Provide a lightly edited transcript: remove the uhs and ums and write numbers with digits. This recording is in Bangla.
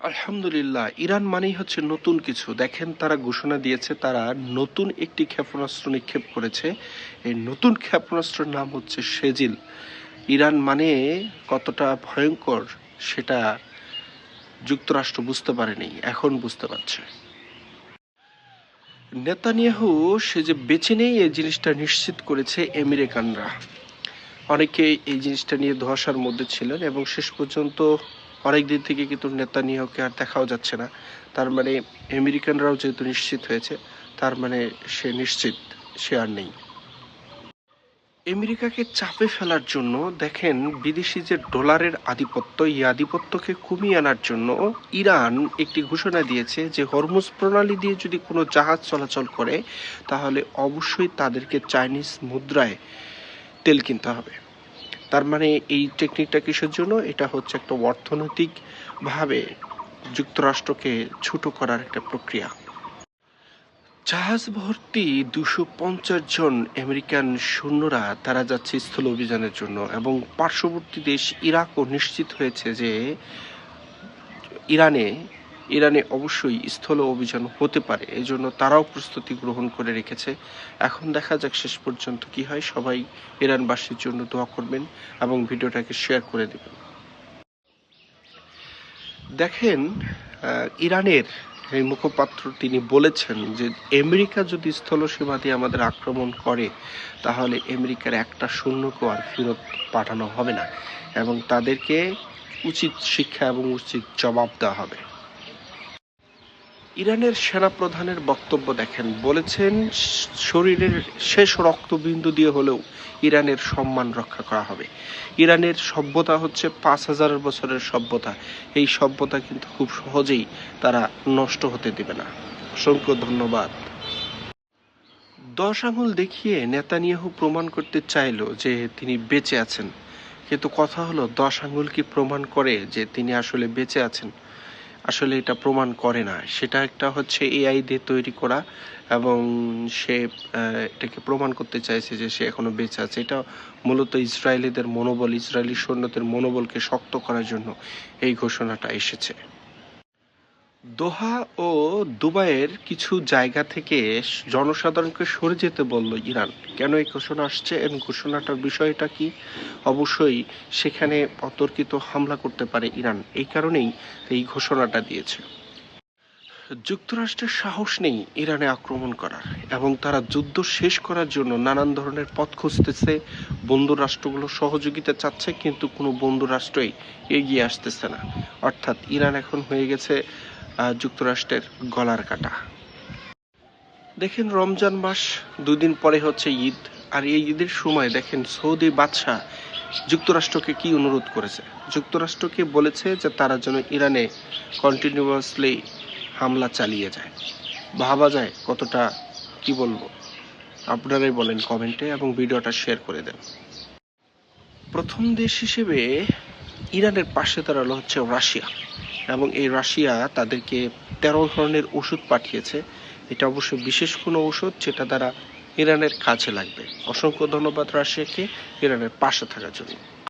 আলহামদুলিল্লাহ, ইরান মানেই হচ্ছে নতুন কিছু। দেখেন, তারা ঘোষণা দিয়েছে তারা নতুন একটি ক্ষেপণাস্ত্র নিক্ষেপ করেছে। এই নতুন ক্ষেপণাস্ত্রের নাম হচ্ছে সেজিল। ইরান মানে কতটা ভয়ঙ্কর সেটা যুক্তরাষ্ট্র বুঝতে পারেনি, এখন বুঝতে পারছে। নেতানিয়াহু সে যে বেঁচে নেই এই জিনিসটা নিশ্চিত করেছে আমেরিকানরা। অনেকে এই জিনিসটা নিয়ে ধোঁয়াশার মধ্যে ছিলেন এবং শেষ পর্যন্ত অনেক দিন থেকে কিন্তু নেতানিয়াহুকে আর দেখাও যাচ্ছে না। তার মানে আমেরিকানরাও যেহেতু নিশ্চিত হয়েছে, তার মানে সে নিশ্চিত সে আর নেই। আমেরিকাকে চাপে ফেলার জন্য দেখেন, বিদেশি যে ডলারের আধিপত্য, এই আধিপত্যকে কমিয়ে আনার জন্য ইরান একটি ঘোষণা দিয়েছে যে হরমুজ প্রণালী দিয়ে যদি কোনো জাহাজ চলাচল করে তাহলে অবশ্যই তাদেরকে চাইনিজ মুদ্রায় তেল কিনতে হবে। তার মানে এই টেকনিকটা কিসের জন্য? এটা হচ্ছে একটা অর্থনৈতিকভাবে যুক্তরাষ্ট্রকে ছোট করার একটা প্রক্রিয়া। জাহাজ ভর্তি 250 জন আমেরিকান সৈন্যরা তারা যাচ্ছে স্থল অভিযানের জন্য, এবং পার্শ্ববর্তী দেশ ইরাকও নিশ্চিত হয়েছে যে ইরানে ইরানে অবশ্যই স্থল অভিযান হতে পারে। এই জন্য তারাও প্রস্তুতি গ্রহণ করে রেখেছে। এখন দেখা যাক শেষ পর্যন্ত কি হয়। সবাই ইরানবাসীর জন্য দোয়া করবেন এবং ভিডিওটাকে শেয়ার করে দেবেন। দেখেন, ইরানের এই মুখপাত্র তিনি বলেছেন যে আমেরিকা যদি স্থলসীমা দিয়ে আমাদের আক্রমণ করে তাহলে আমেরিকার একটা সৈন্যকেও আর ফেরত পাঠানো হবে না, এবং তাদেরকে উচিত শিক্ষা এবং উচিত জবাব দেওয়া হবে। ইরানের সেনাপ্রধানের বক্তব্য দেখেন, বলেছেন শরীরের শেষ রক্তবিন্দু দিয়ে হলেও ইরানের সম্মান রক্ষা করা হবে। ইরানের সভ্যতা হচ্ছে 5,000 বছরের সভ্যতা। এই সভ্যতা কিন্তু খুব সহজেই তারা নষ্ট হতে দেবে না। অসংখ্য ধন্যবাদ। 10 আঙুল দেখিয়ে নেতানিয়াহু প্রমাণ করতে চাইল যে তিনি বেঁচে আছেন, কিন্তু কথা হলো 10 আঙুল কি প্রমাণ করে যে তিনি আসলে বেঁচে আছেন? আসলে এটা প্রমাণ করে না। সেটা একটা হচ্ছে এআই দিয়ে তৈরি করা, এবং সে এটাকে প্রমাণ করতে চাইছে যে সে এখনো বেঁচে আছে। এটা মূলত ইসরায়েলিদের মনোবল, ইসরায়েলি সৈন্যদের মনোবলকে শক্ত করার জন্য এই ঘোষণাটা এসেছে। দোহা ও দুবাইয়ের কিছু জায়গা থেকে জনসাধারণকে সরে যেতে বলল ইরান। কেন এই ঘোষণা আসছে এবং ঘোষণাটার বিষয়টা কি? অবশ্যই সেখানে অতর্কিত হামলা করতে পারে ইরান, এই কারণেই এই ঘোষণাটা দিয়েছে। যুক্তরাষ্ট্রের সাহস নেই ইরানে আক্রমণ করার, এবং তারা যুদ্ধ শেষ করার জন্য নানান ধরনের পথ খুঁজতেছে। বন্ধু রাষ্ট্রগুলো সহযোগিতা চাচ্ছে, কিন্তু কোনো বন্ধু রাষ্ট্রই এগিয়ে আসতেছে না। অর্থাৎ ইরান এখন হয়ে গেছে যুক্তরাষ্ট্রের গলার কাটা। দেখেন, রমজান মাস 2 দিন পরে হচ্ছে ঈদ, আর এই ঈদের সময় দেখেন সৌদি বাদশাহ যুক্তরাষ্ট্রকে কি অনুরোধ করেছে? যুক্তরাষ্ট্রকে বলেছে যে তারা যেন ইরানে কন্টিনিউয়াসলি হামলা চালিয়ে যায়। ভাবা যায় কতটা, কি বলবো, আপনারাই বলেন কমেন্টে এবং ভিডিওটা শেয়ার করে দেন। প্রথম দেশ হিসেবে ইরানের পাশে দাঁড়ালো হচ্ছে রাশিয়া, এবং এই রাশিয়া তাদেরকে 13 ধরনের ওষুধ পাঠিয়েছে। এটা অবশ্য বিশেষ কোনো ওষুধ যেটা দ্বারা ইরানের কাজে লাগবে। অসংখ্য ধন্যবাদ রাশিয়াকে ইরানের পাশে থাকার জন্য।